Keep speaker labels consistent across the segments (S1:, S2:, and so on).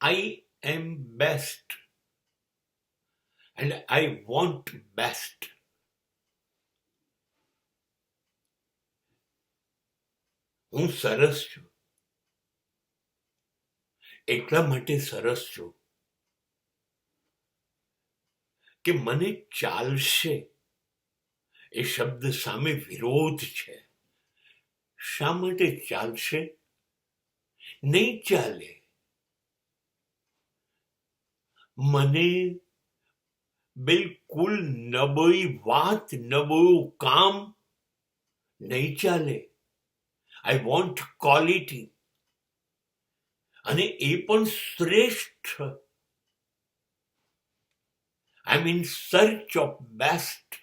S1: I am best and I want best. હું સરસ છું, એટલા માટે સરસ છું કે મને ચાલશે એ શબ્દ સામે વિરોધ છે. શા માટે ચાલશે? નહીં ચાલે. મને બિલકુલ નબળી વાત, નબળું કામ નહીં ચાલે. આઈ વોન્ટ ક્વોલિટી, અને એ પણ શ્રેષ્ઠ. આઈ એમ ઇન સર્ચ ઓફ બેસ્ટ.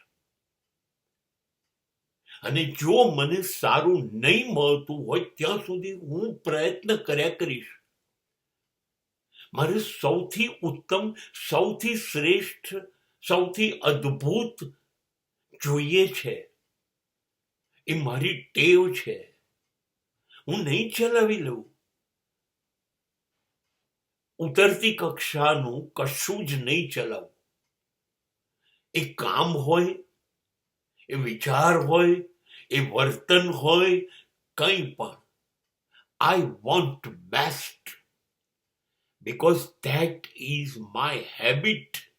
S1: અને જો મને સારું નહીં મળતું હોય ત્યાં સુધી હું પ્રયત્ન કર્યા કરીશ. મારે સૌથી ઉત્તમ, સૌથી શ્રેષ્ઠ, સૌથી અદ્ભુત જોઈએ છે. એ મારી ટેવ છે. હું નહીં ચલાવી લઉં. ઉતરતી કક્ષાનું કશું જ નહીં ચલાવું. એ કામ હોય, એ વિચાર હોય, એ વર્તન હોય, કંઈ પણ. I want best because that is my habit.